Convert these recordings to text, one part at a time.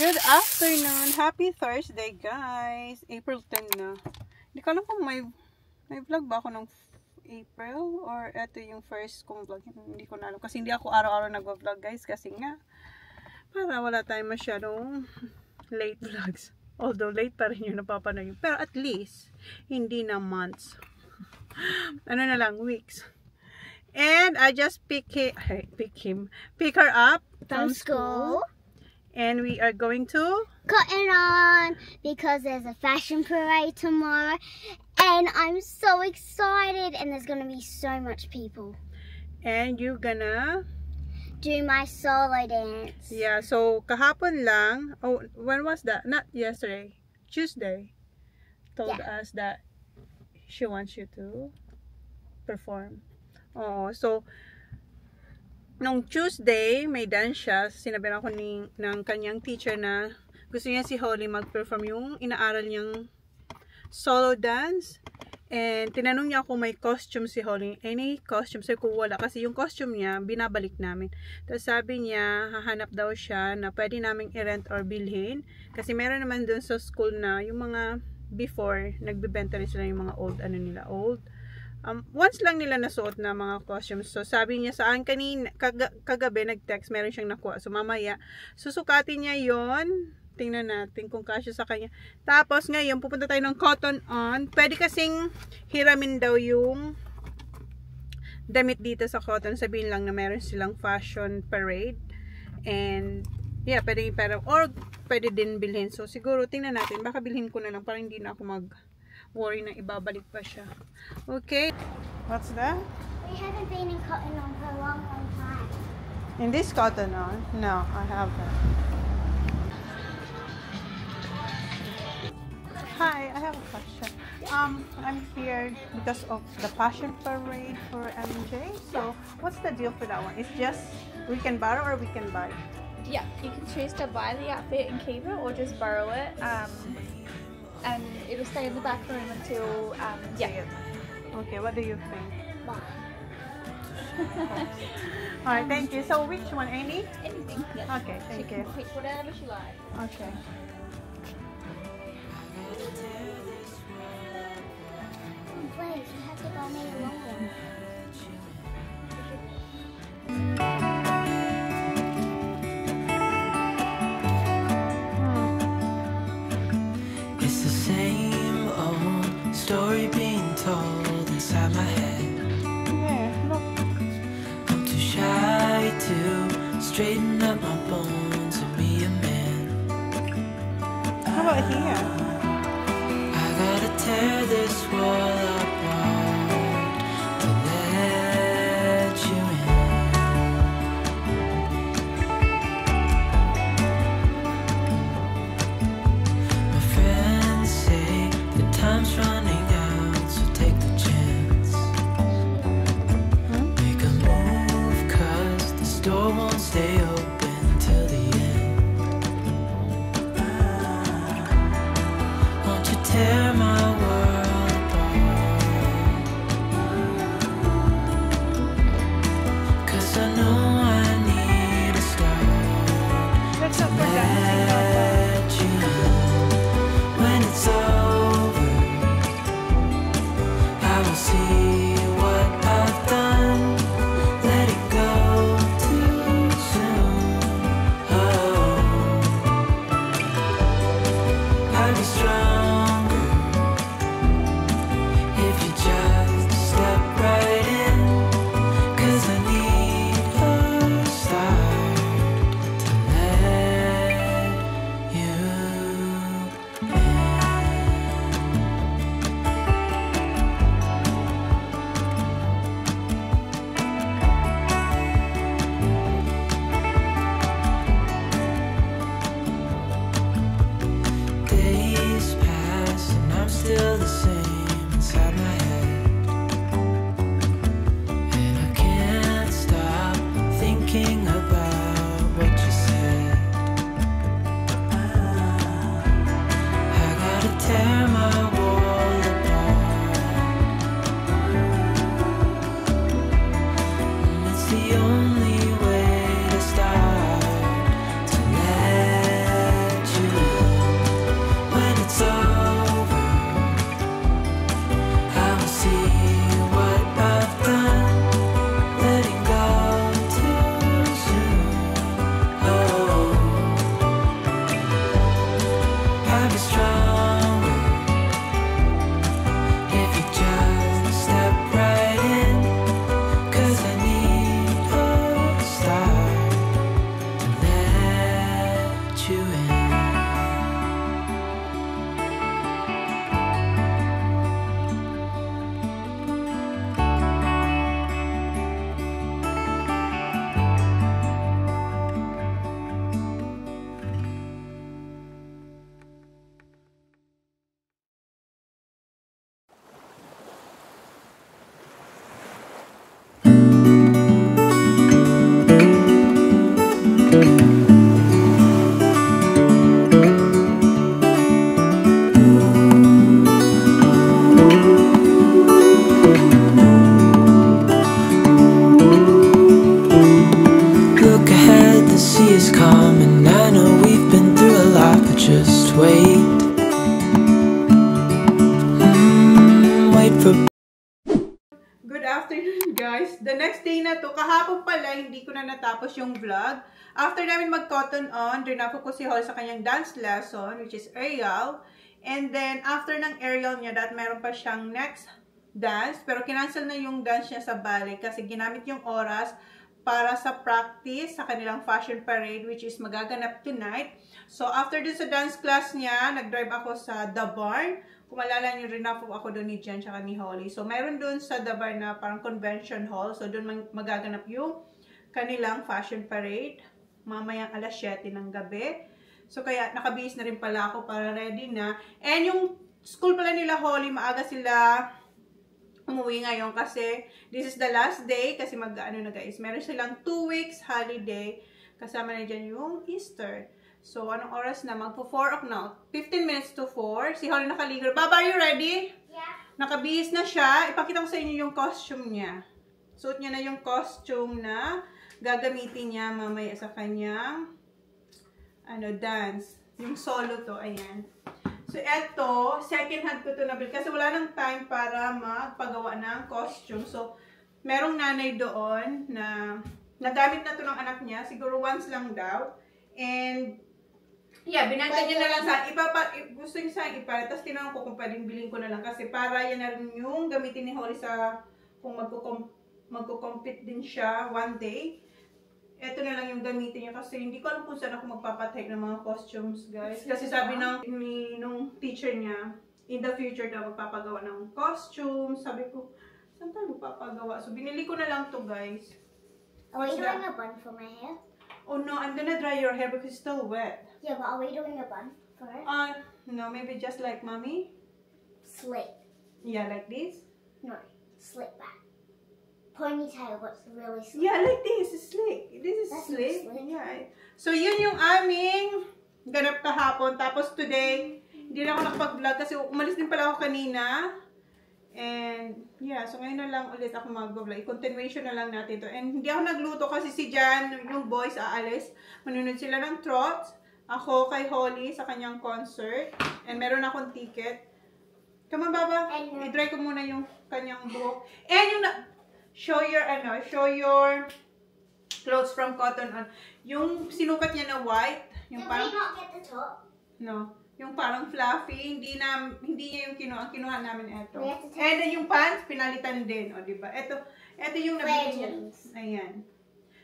Good afternoon! Happy Thursday, guys! April 10 na. Hindi ko alam kung may vlog ba ako ng April or ito yung first kong vlog. Hindi ko na alam kasi hindi ako araw-araw nagwa-vlog, guys, kasi nga para wala tayong masyadong late vlogs. Although late pa rin yung napapanood. Pero at least hindi na months. Ano na lang, weeks. And I just pick her up from school. And we are going to Cotton On because there's a fashion parade tomorrow. And I'm so excited. And there's going to be so much people. And you're gonna do my solo dance. Yeah, so kahapon lang. Oh, when was that? Not yesterday. Tuesday. Told us that she wants you to perform. Oh, so nung Tuesday, may dance siya. Sinabihan ako ng kanyang teacher na gusto niya si Holly mag-perform yung inaaral niyang solo dance. And tinanong niya kung may costume si Holly. Any costume? Sabi ko wala. Kasi yung costume niya, binabalik namin. Tapos sabi niya, hahanap daw siya na pwede naming i-rent or bilhin. Kasi meron naman dun sa school na yung mga before, nagbibenta rin sila yung mga old, old. Once lang nila nasuot na mga costumes. So, sabi niya sa akin kanina, kagabi, nag-text, meron siyang nakuha. So, mamaya, susukatin niya yon. Tingnan natin kung kasya sa kanya. Tapos, ngayon, pupunta tayo ng Cotton On. Pwede kasing hiramin daw yung damit dito sa Cotton. Sabihin lang na meron silang fashion parade. And, yeah, pwede pero or pwede din bilhin. So, siguro, tingnan natin. Baka bilhin ko na lang para hindi na ako worry na ibabalik pa siya. Okay. What's that? We haven't been in Cotton On for a long, long time. In this Cotton On? No, I haven't. Hi, I have a question. I'm here because of the fashion parade for MJ. So, what's the deal for that one? It's just we can borrow or we can buy? Yeah, you can choose to buy the outfit and keep it or just borrow it. And it'll stay in the back room until, yeah. Okay, what do you think? Bye. Alright, thank you. So, which one? Any? Anything. Yeah. Okay, thank you. She can pick whatever she likes. Okay. Please, you have to buy me a long one. Story being told inside my head. Yeah, look. I'm too shy to straighten up my bones and be a man. How about here? I gotta tear this wall apart to let you in. My friends say the time's running. Door won't stay open till the end. Won't you tear my world apart? 'Cause I know I need a start. Let's hope for let you in. When it's over, I will see what I've done. Let it go. The only way to start to let hindi ko na natapos yung vlog. After namin mag-cotton on, dinafo ko si Holly sa kanyang dance lesson, which is aerial. And then, after ng aerial niya, meron pa siyang next dance. Pero kinancel na yung dance niya sa ballet kasi ginamit yung oras para sa practice sa kanilang fashion parade, which is magaganap tonight. So, after dun sa dance class niya, nag-drive ako sa The Barn. Kung malala nyo, rinafo ako doon ni Jen tsaka ni Holly. So, mayroon doon sa The Barn na parang convention hall. So, doon magaganap yung kanilang fashion parade. Mamayang alas 7 ng gabi. So, kaya nakabihis na rin pala ako para ready na. And yung school pala nila Holly, maaga sila umuwi ngayon kasi this is the last day. Kasi mag-ano na guys, meron silang 2 weeks holiday. Kasama na dyan yung Easter. So, anong oras na? Magpo-4 o'clock. 15 minutes to 4. Si Holly nakaligo. Baba, are you ready? Yeah. Nakabihis na siya. Ipakita ko sa inyo yung costume niya. Suot niya na yung costume na gagamitin niya mamaya sa kanyang dance. Yung solo to. Ayan. So, eto, second hand ko to nabili. Kasi wala nang time para magpagawa ng costume. So, merong nanay doon na nagamit na to ng anak niya. Siguro once lang daw. And yeah, binanta niya na lang sa gusto niya sa ipalit. Tapos tinanong ko kung pwedeng bilhin ko na lang. Kasi para yan na rin yung gamitin ni Holly sa kung magko-compete din siya one day. Ito na lang yung gamitin niya. Kasi hindi ko alam kung saan ako magpapatake ng mga costumes, guys. Kasi sabi nung teacher niya, in the future daw magpapagawa ng costumes. Sabi ko, saan tayo magpapagawa? So, binili ko na lang to, guys. Are we doing a bun for my hair? Oh no, I'm gonna dry your hair because it's still wet. Yeah, but are we doing a bun for it? No, maybe just like mommy. Slick. Yeah, like this. No, slick back. Ponytail, what's really slick? Yeah, like this. It's slick. This is That's slick. slick. Yeah. So, yun yung aming ganap kahapon. Tapos today, hindi na ako nakapag-vlog kasi umalis din pala ako kanina. And, yeah. So, ngayon na lang ulit ako mag-vlog. Continuation na lang natin to. And, hindi ako nagluto kasi si Jan, yung boys, aalis. Manunod sila ng trots. Ako kay Holly sa kanyang concert. And, meron akong ticket. Come on, Baba. I-dry ko muna yung kanyang buhok. And, yung show your clothes from cotton on. Yung sinukat niya na white. Yung Did parang, we not get the top? no. Yung parang fluffy, hindi niya yung kinuha namin ito. We have to take- And then yung pants, pinalitan din, o diba? Ito yung nabili niya. Jeans. Ayan.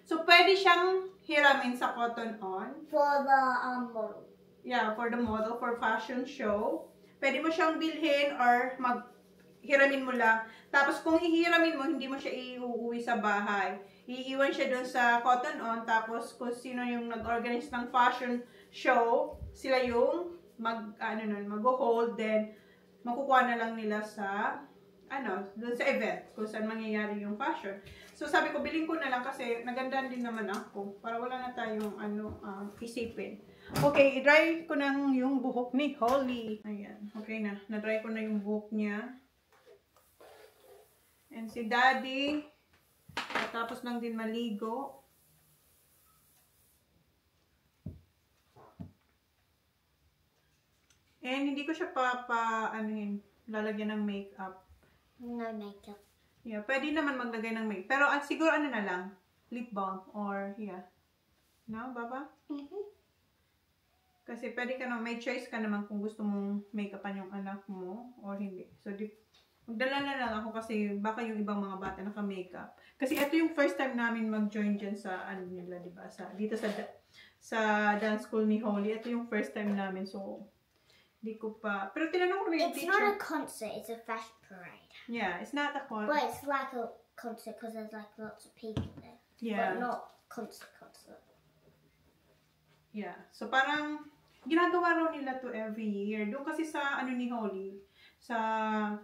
So, pwede siyang hiramin sa cotton on. For the model. Yeah, for the model, for fashion show. Pwede mo siyang bilhin or hiramin mo lang. Tapos, kung ihiramin mo, hindi mo siya iuwi sa bahay. Iiwan siya doon sa cotton on. Tapos, kung sino yung nag-organize ng fashion show, sila yung mag-hold, then makukuha na lang nila sa doon sa event kung saan mangyayari yung fashion. So sabi ko, bilhin ko na lang kasi nagandahan din naman ako para wala na tayong isipin. Okay, i-dry ko na yung buhok ni Holly. Ayan, okay na. Na-dry ko na yung buhok niya. And si Daddy, tapos lang din maligo. And hindi ko siya lalagyan ng makeup. No makeup. Yeah, pwede naman maglagay ng makeup. Pero siguro na lang, lip balm or yeah. No, Baba? Kasi pwede ka may choice ka naman kung gusto mong make-upan yung anak mo or hindi. So, magdala na lang ako kasi baka yung ibang mga bata naka-makeup. Kasi ito yung first time namin mag-join dyan sa nila, diba? Dito sa dance school ni Holly. Ito yung first time namin. So, hindi ko pa. Pero tinanong ko rin yung It's teacher. not a concert, it's a fashion parade. Yeah, it's not a concert. But it's like a concert because there's like lots of people there. Yeah. But not concert. Yeah. So, parang ginagawa raw nila to every year. Doon kasi sa ni Holly, sa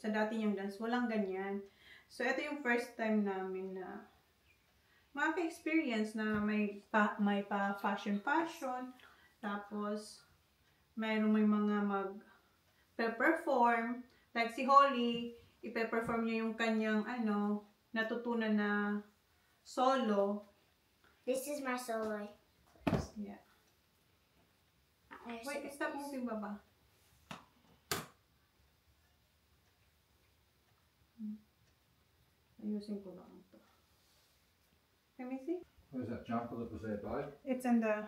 dati niyang dance, walang ganyan. So, ito yung first time namin na maka-experience na may fashion. Tapos, may mga mag-perform. Like si Holly, ipe-perform niya yung kanyang, natutunan na solo. This is my solo. Yeah. Wait, stop moving, Baba. Ayusin ko lang ito. Let me see. Where's that jumper that was there, babe? It's in the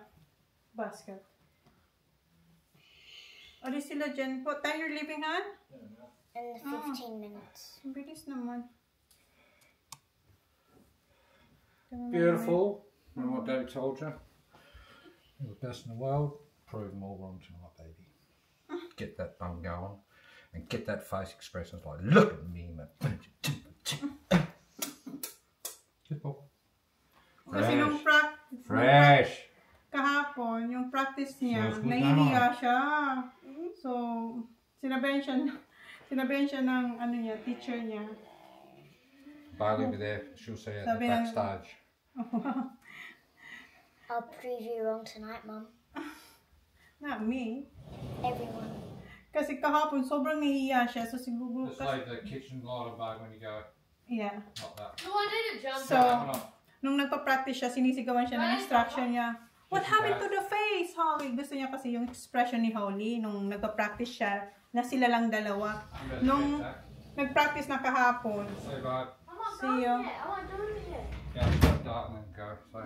basket. Adi sila dyan. What time you're leaving, Han? In the 15 minutes. Ang bilis naman. Beautiful. Remember what Daddy told you? You're the best in the world. Prove them all wrong tonight, baby. Get that bum going. And get that face expression. It's like, look at me, man. Good ball. Kasi nung Fresh. kahapon, yung practice niya, So, nahihiya siya. So, sinabihan siya ng ano niya, teacher niya. Bailey will be there. She'll see it at the Sabi ng- backstage. I'll prove you wrong tonight, Mum. Not me. Everyone. Kasi kahapon, sobrang nahihiya siya. So, siguro, Just leave the kitchen light on, babe, when you go. yeah. Like that. No, I need a jump. So, nung nagpa-practice siya, sinisigawan siya ng instruction niya. What happened to the face, Holly? Gusto niya kasi yung expression ni Holly nung nagpa-practice siya na sila lang dalawa. Nung nag-practice na kahapon. See, babe. I'm not See going ya. yet. I want to do it yet. Go to dark and then go. So,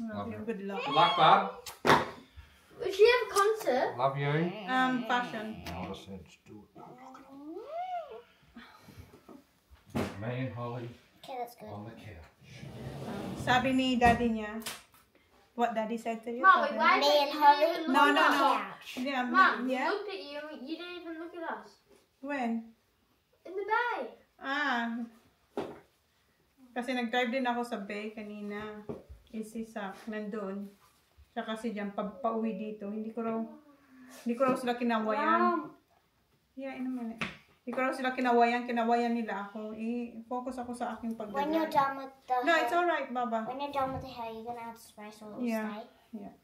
Love you. Good luck. good luck, bud. Does she have a concert? Love you. Fashion. I said, just do it. Me and Holly Okay, that's good. on the couch. Sabi ni daddy niya, what daddy said to you? Mom, Sabi- why Me did and you Holly? even look No, at no, us? no. Couch. Yeah, Mom, we yeah. looked at you and you didn't even look at us. When? In the bay. Kasi nag-drive din ako sa bay kanina. Si Sak, nandun. Siya kasi dyan, pauwi dito. Hindi ko raw sila kinawayan. Mom. Yeah, in a minute. Hindi ko raw sila kinawayan nila ako. Focus ako sa aking When you're pagdadrive. done with the No, it's alright, Baba. when you're done with the hair, you're gonna add spray so it'll Yeah. stay. Yeah.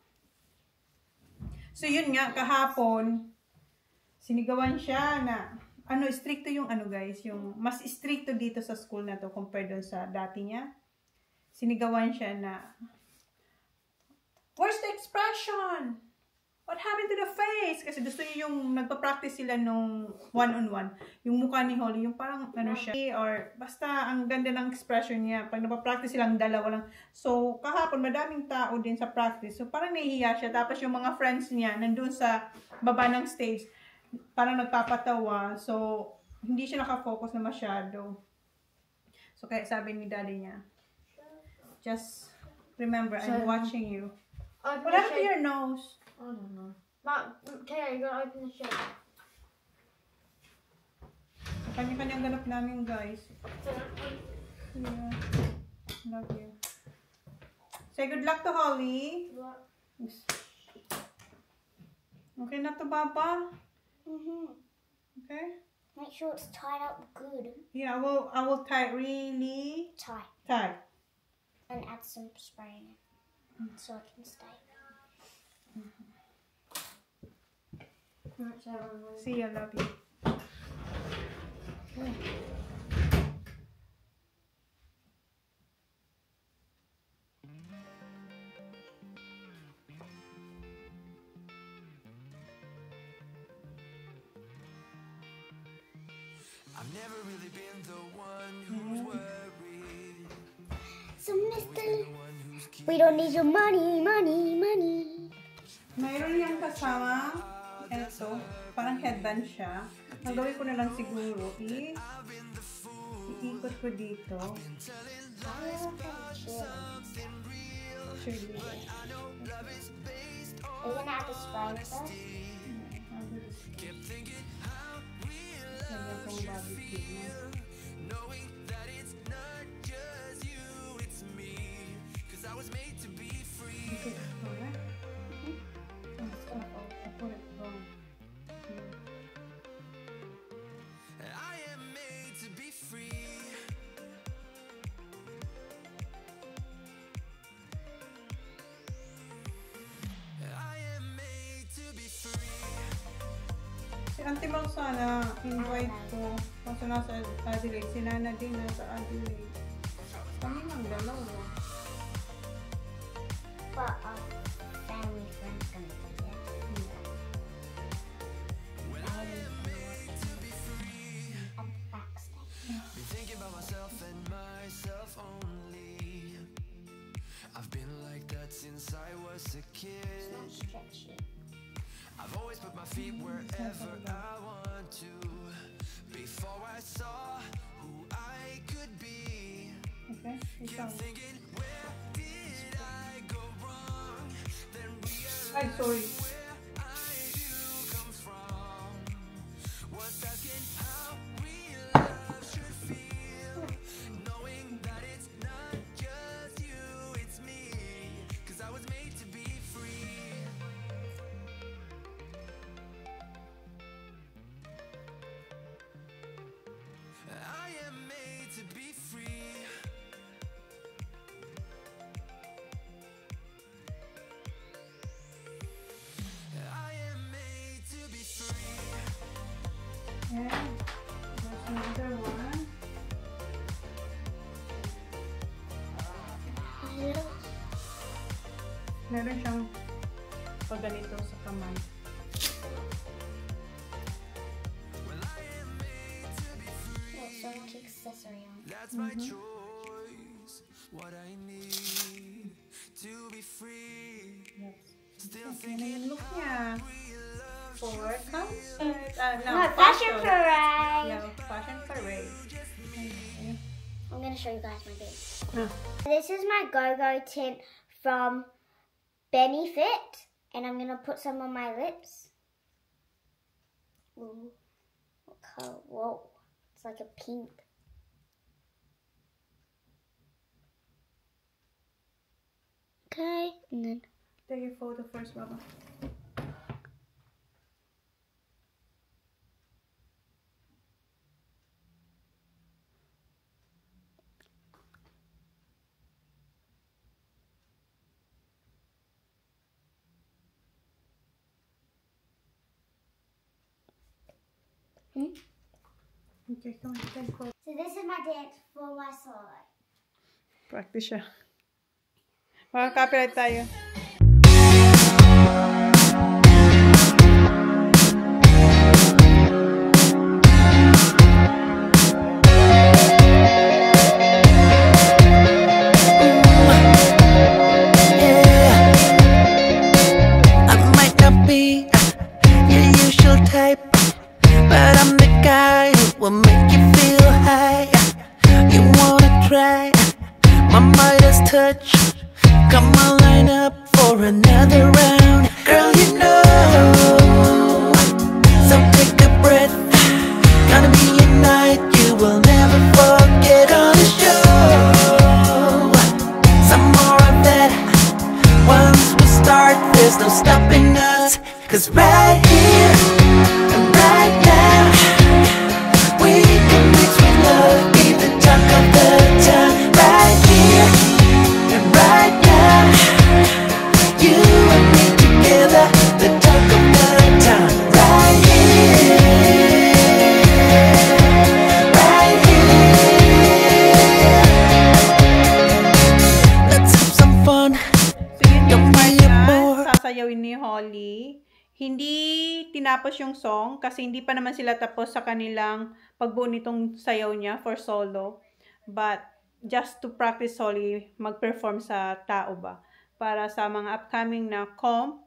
So yun nga, kahapon, sinigawan siya na, stricto yung guys, yung mas stricto dito sa school na to compared dun sa dati niya. Sinigawan siya na, where's the expression? What happened to the face? Kasi gusto niya yung nagpa-practice sila nung one-on-one. Yung mukha ni Holly, yung parang siya. Or basta ang ganda ng expression niya. Pag nagpa-practice silang dalawa lang. So kahapon madaming tao din sa practice. So parang nahihiya siya. Tapos yung mga friends niya nandun sa baba ng stage. Parang nagpapatawa. So hindi siya nakafocus na masyado. So kaya sabi ni daddy niya, just remember, I'm watching you. Open What the happened to shade. your nose? I don't know. Mom, Tara, you gotta open the shade. Kanya-kanyang ganap namin, guys. Yeah. Love you. Say good luck to Holly. Okay na to, Baba? Okay? Make sure it's tied up good. Yeah, I will tie it really Tight. tight. And add some spray in it. So it can stay. See you, love you. I've never really been the one who's worried. So Mr. We don't need your money. Mayroon niyang kasama. Eto, parang headband siya. Ang gawin ko na lang siguro iikot ko dito. Surely. We're gonna add the spray first. Ganyan kong barbecue. Okay, alright. I'll put it wrong. I am made to be free. I am made to be free. Si Auntie Mal sana, invite ko. Kaso nasa Adelaide. Si Nana din nasa Adelaide. Kami ng dalawa. But our family friend's gonna be there. At the backstage. Been thinking about myself and myself only. I've been like that since I was a kid. Stretch it. I've always put my feet wherever I want to. Before I saw who I could be. Okay, Kept thinking, where did I go wrong? Then realized ay, sorry. where I do come from. Was asking how real love should feel, knowing that it's not just you, it's me. 'Cause I was made to be free. I am made to be free. I am made to be free. And there's another one. Meron siyang pag ganito sa kamay. So much accessory on. That's my choice. What I need to be free. Yes. Still Yan thinking yung look niya. real love For concert. No, No, fashion parade. Yeah, fashion parade. Okay. I'm gonna show you guys my bag. Ah. This is my Go-Go tint from Benefit, and I'm gonna put some on my lips. Ooh, what color? Whoa, it's like a pink. Okay, and then Take a photo first, Baba. Okay, come on, take a photo. so this is my dance for my solo. Practice siya. Makaka-copyright tayo. I might not be your usual type, but I'm the guy who will make you feel high. You wanna try my Midas touch? Come on, line up for another round. Girl, you know. So take a breath. Gonna be a night you will never forget. Gonna show some more of that. Once we start, there's no stopping us. 'Cause right here and right now, we can mix with love, be the talk of the town. Right here and right now, you and me together, the talk of the town. Right here, right here. Let's have some fun. So, yun yung Don't worry kanya, more. sasayawin ni Holly. Hindi tinapos yung song kasi hindi pa naman sila tapos sa kanilang pagbuo nitong sayaw niya for solo. But just to practice Holly mag-perform sa tao ba. Para sa mga upcoming na comp,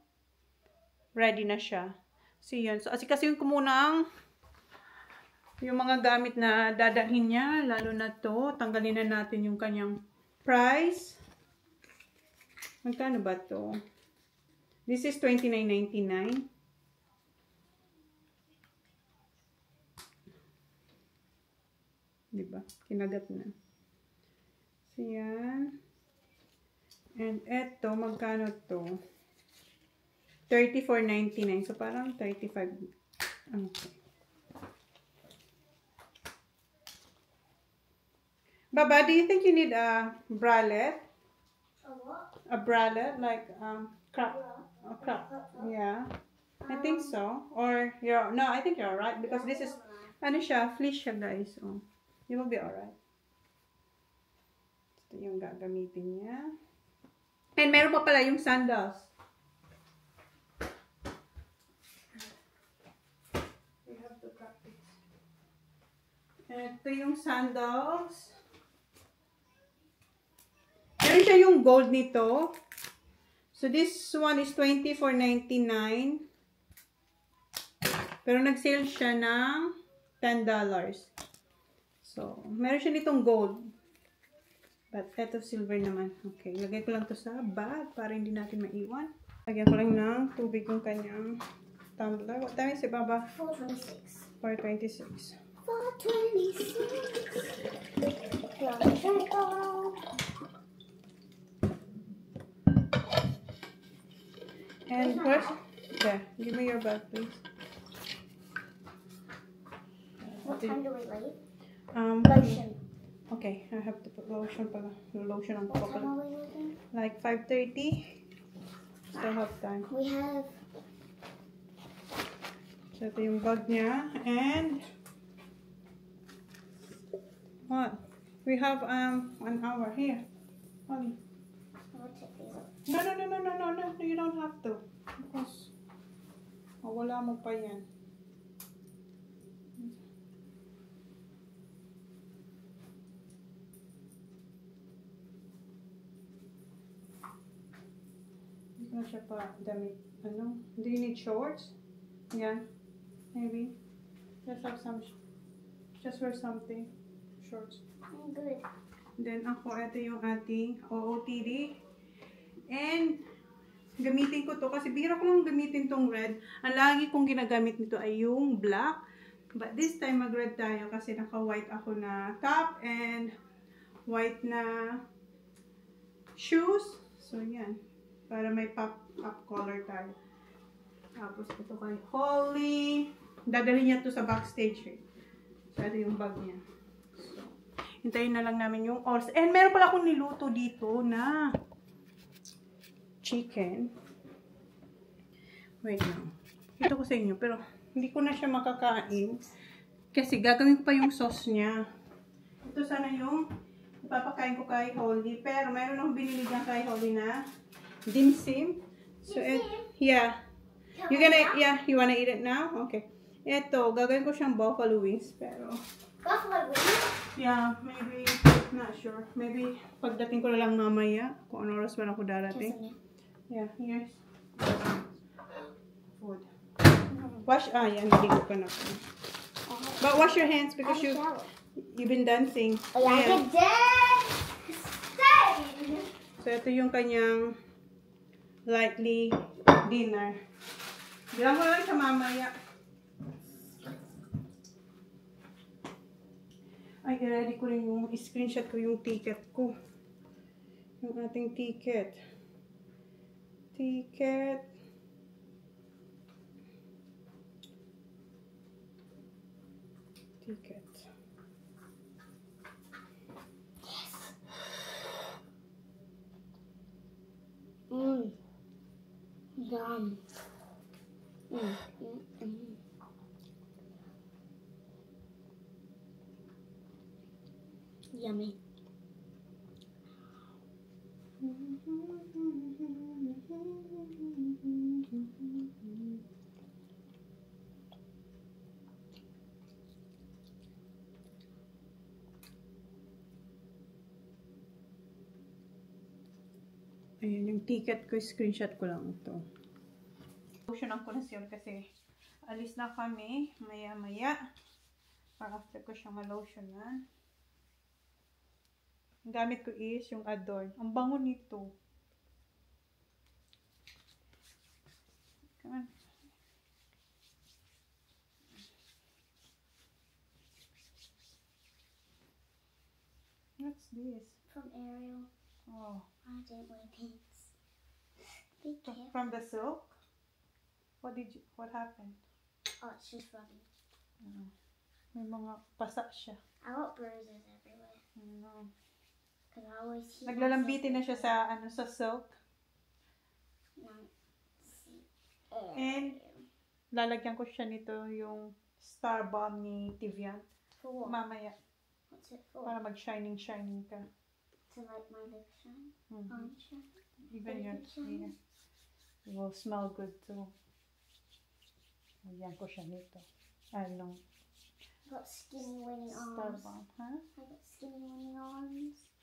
ready na siya. So yun. So kasi ko muna ang yung mga gamit na dadalhin niya. Lalo na to. Tanggalin na natin yung kanyang price. Magkano ba to? This is $29.99. Diba? Kinagat na. So, yan. And eto, magkano to? $34.99. So, parang $35. Okay. Baba, do you think you need a bralette? A what? A bralette? Like, crop. A crop. Yeah. I think so. Or, no, I think you're alright. Because this is, ano siya, fleece siya, guys. So, you will be alright. Ito yung gagamitin niya. And meron pa pala yung sandals. We have to practice. And ito yung sandals. Meron siya siya yung gold nito. So, this one is $24.99. Pero nag-sale siya ng $10. So, meron siya nitong gold. But, eto silver naman. Okay, lagay ko lang to sa bag para hindi natin maiwan. Lagyan ko lang ng tubig yung kanyang tumbler. What time is it, Baba? 4:26. 4:26. 4:26. And first, yeah, give me your bag, please. What time do we leave? Lotion. Okay, I have to put lotion pala. Lotion ang What time pala. are we leaving? Like 5:30. Still have time. We have So, ito yung bag niya. And, what? We have, 1 hour here. Holly. I'll check these out. No. You don't have to. Because, wala mo pa yan. Hindi ko na siya pa damit. Ano? Do you need shorts? Yeah. Maybe. Just have some, just wear something. Shorts. I'm good. Then ako, ito yung ating OOTD. And, gamitin ko to kasi bihira ko lang gamitin tong red. Ang lagi kong ginagamit nito ay yung black. But this time, mag-red tayo kasi naka-white ako na top and white na shoes. So, yan. Para may pop color tayo. Tapos, ito kay Holly. Dadalhin niya to sa backstage. Eh. So, ito yung bag niya. So, hintayin na lang namin yung oras. And meron pala akong niluto dito na chicken. Wait lang. Ito ko sa inyo. Pero, hindi ko na siya makakain. Kasi gagawin ko pa yung sauce niya. Ito sana yung ipapakain ko kay Holly. Pero, meron akong binili dyan kay Holly na dim sim. So, yeah. You wanna eat it now? Okay. Ito, gagawin ko siyang buffalo wings. Pero, Buffalo wings? yeah, maybe, not sure. Maybe, pagdating ko na lang mamaya. Kung ano oras man ako darating. Yeah, here's food. Yan, naligo ka na. But wash your hands because you've been dancing. Ayan. So, ito yung kanyang lightly dinner. Bilang ko lang siya mamaya. Ay, i-ready ko rin yung screenshot ko yung ticket ko. Yung ating ticket. Ticket. Yum. Yummy. Ayan, yung ticket ko, screenshot ko lang ito. Lotionan ko na siya kasi alis na kami, maya-maya. Para after ko siyang malotionan. Ang gamit ko is yung Adorn. Ang bango nito. Come on. What's this? From Ariel. Oh. I don't wear pants. Be careful. From the silk? What happened? Oh, it's just rubbing. May mga pasa siya. I got bruises everywhere. No. Because I always hear Naglalambitin na siya sa sa silk. No. And lalagyan ko siya nito yung Star Balm ni Tivian. For what? Mamaya. What's it for? Para mag-shining ka. To like my lips shine? Mm-hmm. Arm shine? Even your hair. It will smell good too. Lagyan ko siya nito. Ano? I got skinny winning Star arms. Balm, huh? I got skinny winning arms.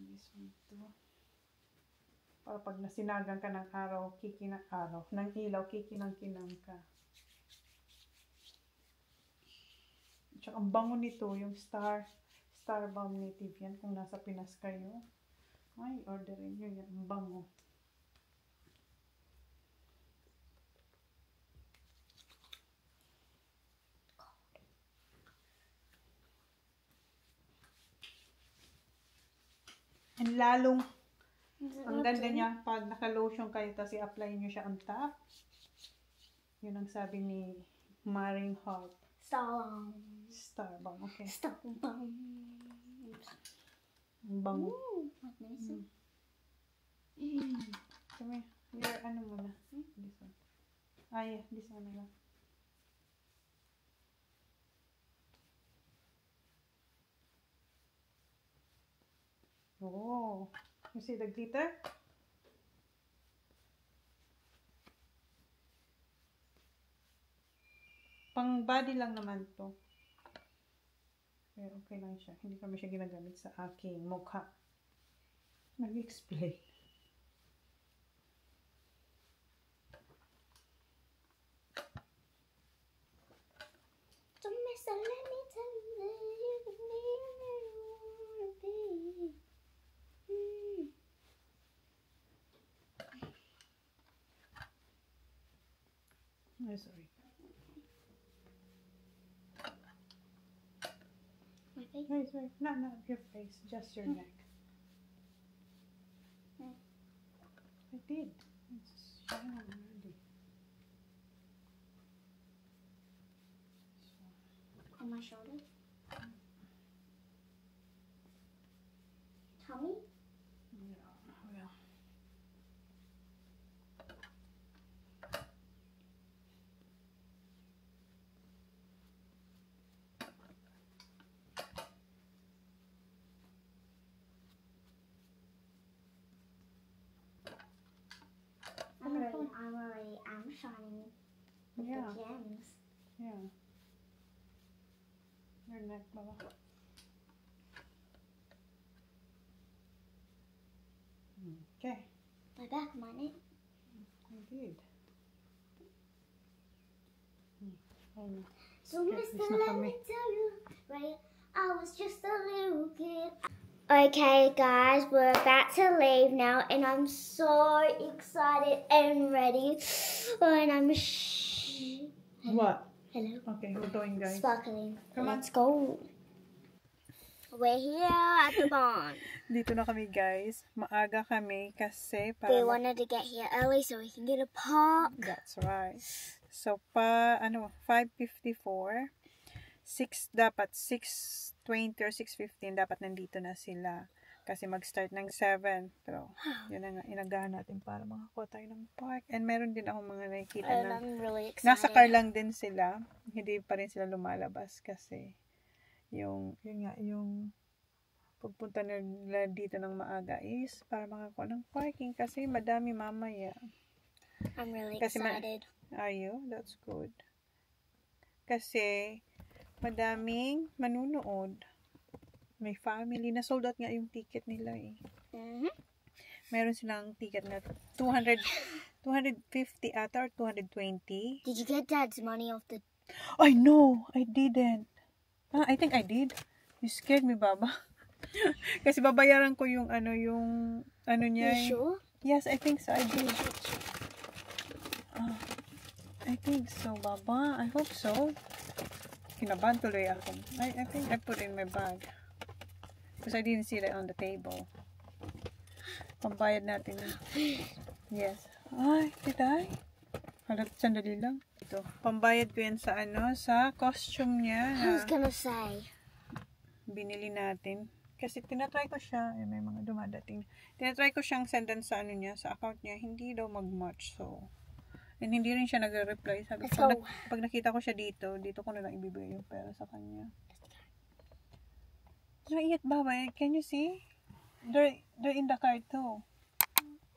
This one too. Para pag nasinagan ka ng araw, ng ilaw, kikinang-kinang ka. Tsaka ang bango nito, yung Star Balm Native yan, kung nasa Pinas kayo. Ay, orderin nyo yan, ang bango. And lalong, ang ganda niya, pag naka-lotion kayo, tapos i-apply nyo siya on top. Yun ang sabi ni Maring Heart. Star Balm, okay. Star Balm. Ang bango. Ooh, that's nice. Come here. Your, ano muna? This one. Ah, yeah. This one na lang. Oh. You see the glitter? Pang body lang naman to. Pero okay lang siya. Hindi kami siya ginagamit sa aking mukha. Nag-explain. Don't miss a let me tell you you can be where you wanna be. Oh, sorry. My face? Wait. Not your face. Just your neck. I did. It's shining already. On my shoulder? Tummy? Yeah, well. I'm shining with Yeah. the gems. Yeah. Your neck, Baba. Okay. My back, my neck. I did. Oh, So Okay, Mister, it's not let for me me. tell you, right? I was just a little kid. Okay, guys, we're about to leave now, and I'm so excited and ready. And I'm what? hello, Okay, we're going, guys. sparkling. Come on. Let's go. We're here at the barn. Dito na kami, guys. Maaga kami kasi We para... wanted to get here early so we can get a park. That's right. So, 5:54. 6:20 or 6:15 dapat nandito na sila. Kasi mag-start ng 7. Pero, yun na nga, inagahan natin para makakuha tayo ng park. And meron din ako mga nakikita And na I'm really excited. nasa car lang din sila. Hindi pa rin sila lumalabas kasi yung pagpunta nila dito ng maaga is para makakuha ng parking kasi madami mamaya. I'm really Kasi excited. Are you? That's good. Kasi madaming manunood. May family. Na-sold out nga yung ticket nila eh. Meron silang ticket na 250 ata or 220. Did you get Dad's money off the... I know! I didn't. I think I did. You scared me, Baba. Kasi babayaran ko yung niya. You sure? Yes, I think so. I did. I think so, Baba. I hope so. Kinabahan tuloy ako. I think I put in my bag. Because I didn't see that on the table. Pambayad natin. Yes. Ay, did I? Halat, sandali lang. Ito. Pambayad ko yan sa sa costume niya. I was gonna say. Binili natin. Kasi tinatry ko siya. May mga dumadating. Tinatry ko siyang sendan sa niya, sa account niya. Hindi daw mag-match. So, and hindi rin siya nagre-reply. Sabi ko, pag nakita ko siya dito ko na lang ibibigay yung pera sa kanya. Not yet, Baba. Can you see? They're in the car too.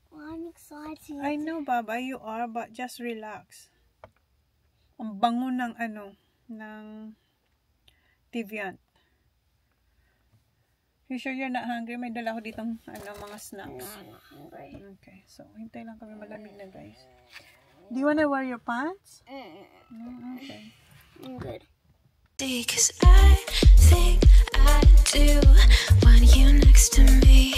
Well, I'm excited. I know, Baba, you are, but just relax. Ang bango ng Tiviant. You sure you're not hungry? May dala ko ditong mga snacks. I'm not hungry. Okay, so hintay lang kami malamig na, guys. Do you wanna wear your pants? No, okay. I'm good. Cause I think I do want you next to me.